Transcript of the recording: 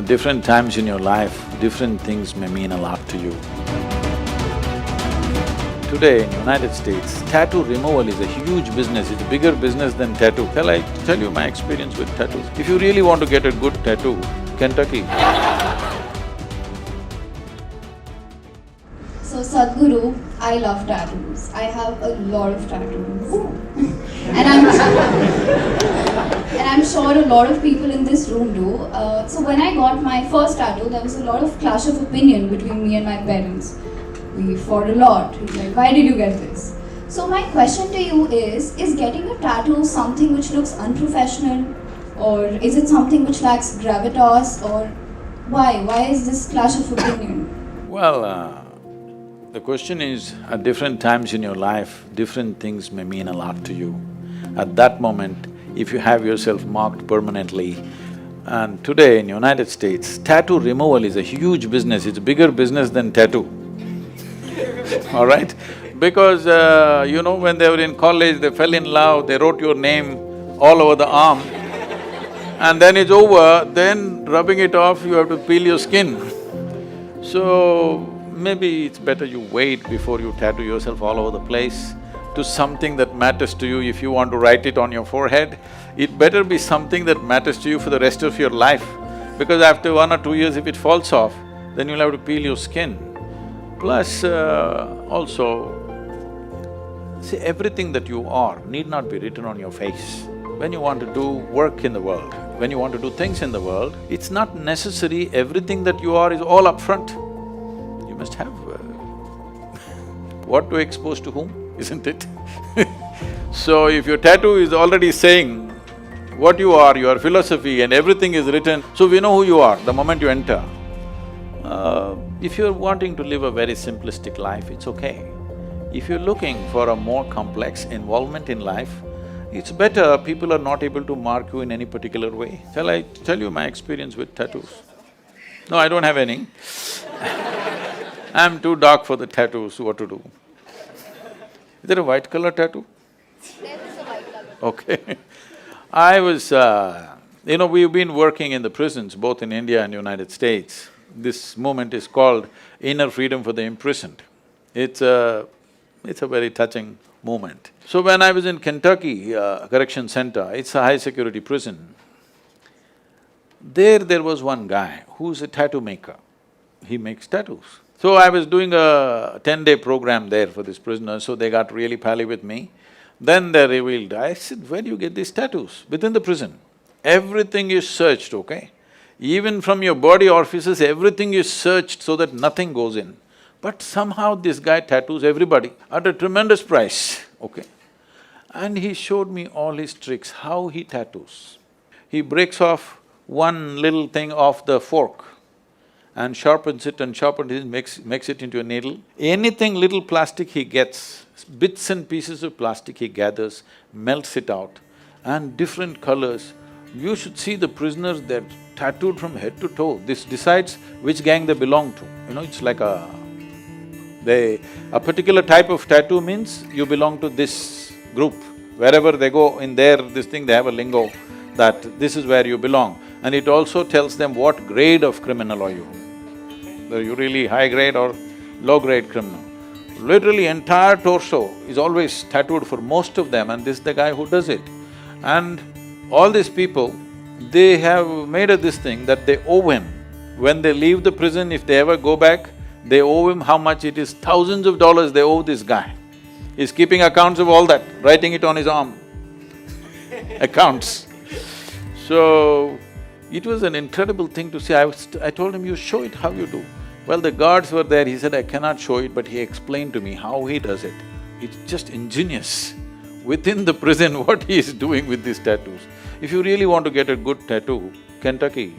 At different times in your life, different things may mean a lot to you. Today in United States, tattoo removal is a huge business, it's a bigger business than tattoo. Shall I tell you my experience with tattoos? If you really want to get a good tattoo, Kentucky. So Sadhguru, I love tattoos. I have a lot of tattoos. and I'm sure a lot of people in this room do. So when I got my first tattoo, there was a lot of clash of opinion between me and my parents. We fought a lot. He's like, why did you get this? So my question to you is getting a tattoo something which looks unprofessional? Or is it something which lacks gravitas? Or why? Why is this clash of opinion? Well, the question is, at different times in your life, different things may mean a lot to you. At that moment, if you have yourself marked permanently, and today in United States, tattoo removal is a huge business, it's a bigger business than tattoo. All right? Because, when they were in college, they fell in love, they wrote your name all over the arm, and then it's over, then rubbing it off, you have to peel your skin. So, maybe it's better you wait before you tattoo yourself all over the place to something that matters to you. If you want to write it on your forehead, it better be something that matters to you for the rest of your life. Because after 1 or 2 years, if it falls off, then you'll have to peel your skin. Plus, also, see, everything that you are need not be written on your face. When you want to do work in the world, when you want to do things in the world, it's not necessary everything that you are is all up front. You must have what to expose to whom, isn't it? So if your tattoo is already saying what you are, your philosophy and everything is written, so we know who you are the moment you enter. If you're wanting to live a very simplistic life, it's okay. If you're looking for a more complex involvement in life, it's better people are not able to mark you in any particular way. Shall I tell you my experience with tattoos? No, I don't have any. I'm too dark for the tattoos, what to do? Is there a white color tattoo? There is a white color. Okay. I was… we've been working in the prisons, both in India and United States. This movement is called Inner Freedom for the Imprisoned. It's a very touching movement. So when I was in Kentucky Correction Center, it's a high-security prison. There was one guy who's a tattoo maker. He makes tattoos. So I was doing a 10-day program there for these prisoners, so they got really pally with me. Then they revealed, I said, where do you get these tattoos? Within the prison. Everything is searched, okay? Even from your body orifices, everything is searched so that nothing goes in. But somehow this guy tattoos everybody at a tremendous price, okay? And he showed me all his tricks, how he tattoos. He breaks off one little thing off the fork and sharpens it, makes it into a needle. Anything little plastic he gets, bits and pieces of plastic he gathers, melts it out, and different colors. You should see the prisoners, they're tattooed from head to toe. This decides which gang they belong to. It's like a… a particular type of tattoo means you belong to this group. Wherever they go in their this thing, they have a lingo that this is where you belong. And it also tells them what grade of criminal are you. Are you really high grade or low grade criminal? Literally entire torso is always tattooed for most of them, and this is the guy who does it. And all these people, they have made this thing that they owe him. When they leave the prison, if they ever go back, they owe him how much it is, thousands of dollars they owe this guy. He's keeping accounts of all that, writing it on his arm. Accounts. So, it was an incredible thing to see. I told him, you show it how you do. Well, the guards were there, he said, I cannot show it, but he explained to me how he does it. It's just ingenious. Within the prison, what he is doing with these tattoos. If you really want to get a good tattoo, Kentucky,